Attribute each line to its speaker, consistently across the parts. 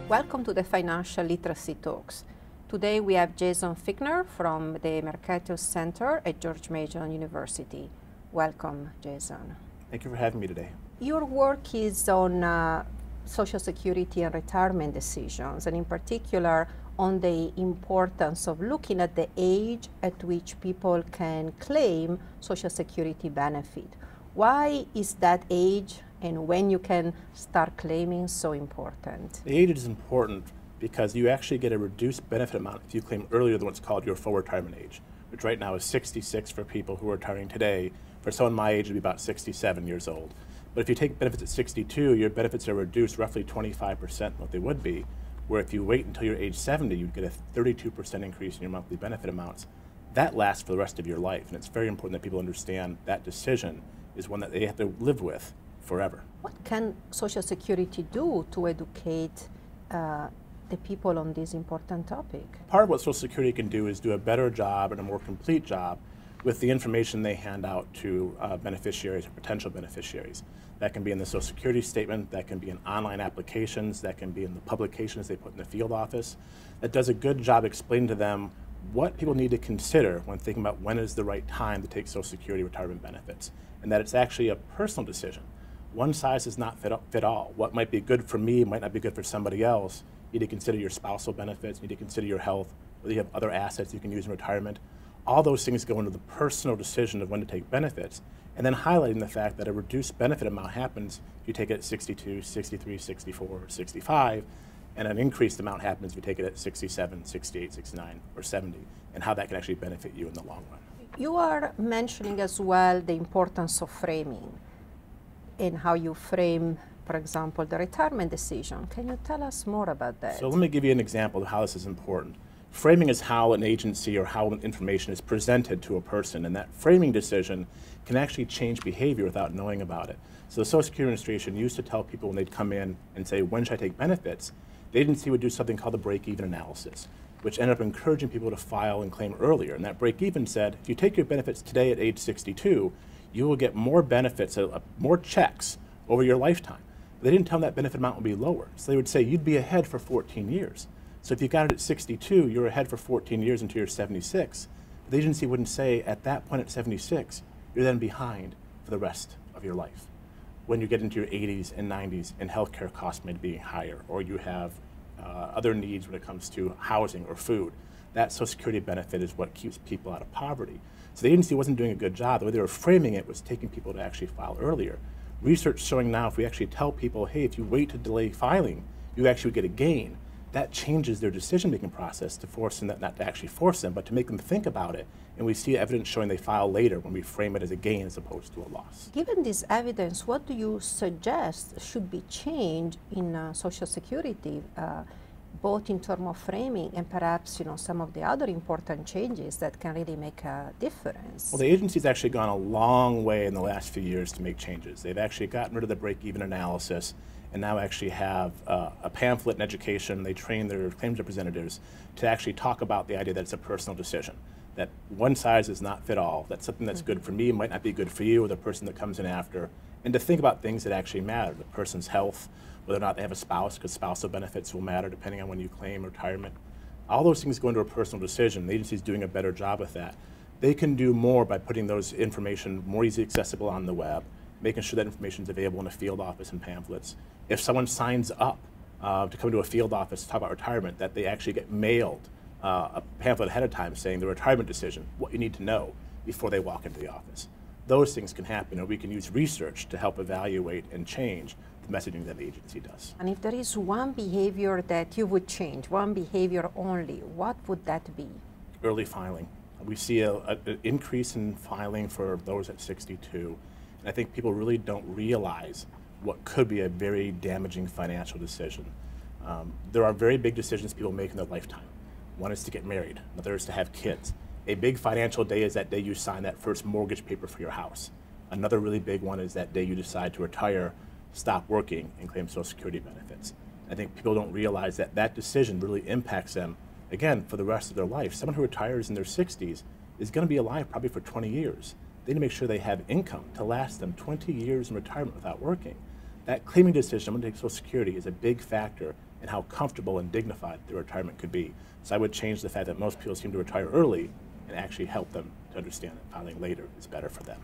Speaker 1: Welcome to the Financial Literacy Talks. Today we have Jason Fichtner from the Mercatus Center at George Mason University. Welcome, Jason.
Speaker 2: Thank you for having me today.
Speaker 1: Your work is on Social Security and retirement decisions, and in particular on the importance of looking at the age at which people can claim Social Security benefit. Why is that age and when you can start claiming so important?
Speaker 2: The age is important because you actually get a reduced benefit amount if you claim earlier than what's called your full retirement age, which right now is 66 for people who are retiring today. For someone my age, it would be about 67 years old. But if you take benefits at 62, your benefits are reduced roughly 25% what they would be, where if you wait until you're age 70, you'd get a 32% increase in your monthly benefit amounts. That lasts for the rest of your life, and it's very important that people understand that decision is one that they have to live with forever.
Speaker 1: What can Social Security do to educate the people on this important topic?
Speaker 2: Part of what Social Security can do is do a better job and a more complete job with the information they hand out to beneficiaries or potential beneficiaries. That can be in the Social Security statement, that can be in online applications, that can be in the publications they put in the field office. That does a good job explaining to them what people need to consider when thinking about when is the right time to take Social Security retirement benefits, and that it's actually a personal decision. One size does not fit all. What might be good for me might not be good for somebody else. You need to consider your spousal benefits, you need to consider your health, whether you have other assets you can use in retirement. All those things go into the personal decision of when to take benefits, and then highlighting the fact that a reduced benefit amount happens if you take it at 62, 63, 64, 65, and an increased amount happens if you take it at 67, 68, 69, or 70, and how that can actually benefit you in the long run.
Speaker 1: You are mentioning as well the importance of framing and how you frame, for example, the retirement decision. Can you tell us more about that?
Speaker 2: So let me give you an example of how this is important. Framing is how an agency or how information is presented to a person, and that framing decision can actually change behavior without knowing about it. So the Social Security Administration used to tell people when they'd come in and say, when should I take benefits? The agency would do something called the break-even analysis, which ended up encouraging people to file and claim earlier. And that break-even said, if you take your benefits today at age 62, you will get more benefits, more checks over your lifetime. They didn't tell them that benefit amount would be lower. So they would say you'd be ahead for 14 years. So if you got it at 62, you're ahead for 14 years until you're 76. But the agency wouldn't say at that point at 76, you're then behind for the rest of your life. When you get into your 80s and 90s and healthcare costs may be higher, or you have other needs when it comes to housing or food, that Social Security benefit is what keeps people out of poverty. So the agency wasn't doing a good job. The way they were framing it was taking people to actually file earlier. Research showing now if we actually tell people, hey, if you wait to delay filing, you actually get a gain, that changes their decision-making process to force them, not to actually force them, but to make them think about it. And we see evidence showing they file later when we frame it as a gain as opposed to a loss.
Speaker 1: Given this evidence, what do you suggest should be changed in Social Security, both in terms of framing and perhaps some of the other important changes that can really make a difference?
Speaker 2: Well, the agency's actually gone a long way in the last few years to make changes. They've actually gotten rid of the break-even analysis and now actually have a pamphlet in education. They train their claims representatives to actually talk about the idea that it's a personal decision, that one size does not fit all, that something that's good for me might not be good for you or the person that comes in after, and to think about things that actually matter, the person's health, whether or not they have a spouse, because spousal benefits will matter depending on when you claim retirement. All those things go into a personal decision. The agency's doing a better job with that. They can do more by putting those information more easily accessible on the web, making sure that information is available in a field office and pamphlets. If someone signs up to come to a field office to talk about retirement, that they actually get mailed a pamphlet ahead of time saying the retirement decision, what you need to know before they walk into the office. Those things can happen, and we can use research to help evaluate and change the messaging that the agency does.
Speaker 1: And if there is one behavior that you would change, one behavior only, what would that be?
Speaker 2: Early filing. We see an increase in filing for those at 62, and I think people really don't realize what could be a very damaging financial decision. There are very big decisions people make in their lifetime. One is to get married, another is to have kids. A big financial day is that day you sign that first mortgage paper for your house. Another really big one is that day you decide to retire, stop working, and claim Social Security benefits. I think people don't realize that that decision really impacts them, again, for the rest of their life. Someone who retires in their 60s is going to be alive probably for 20 years. They need to make sure they have income to last them 20 years in retirement without working. That claiming decision, I'm going to take Social Security, is a big factor and how comfortable and dignified their retirement could be. So I would change the fact that most people seem to retire early and actually help them to understand that filing later is better for them.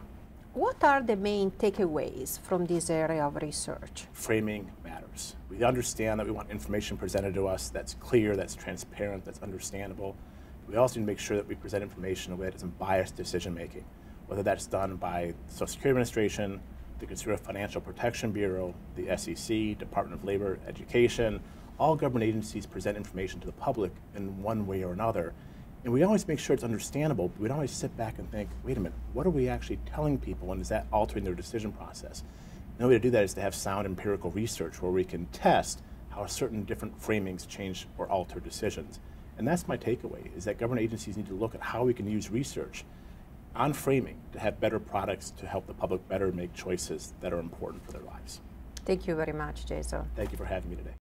Speaker 1: What are the main takeaways from this area of research?
Speaker 2: Framing matters. We understand that we want information presented to us that's clear, that's transparent, that's understandable. We also need to make sure that we present information in a way that doesn't bias decision making, whether that's done by the Social Security Administration, the Consumer Financial Protection Bureau, the SEC, Department of Labor, Education. All government agencies present information to the public in one way or another. And we always make sure it's understandable, but we don't always sit back and think, wait a minute, what are we actually telling people, and is that altering their decision process? And the way to do that is to have sound empirical research where we can test how certain different framings change or alter decisions. And that's my takeaway, is that government agencies need to look at how we can use research on framing to have better products to help the public better make choices that are important for their lives.
Speaker 1: Thank you very much, Jason.
Speaker 2: Thank you for having me today.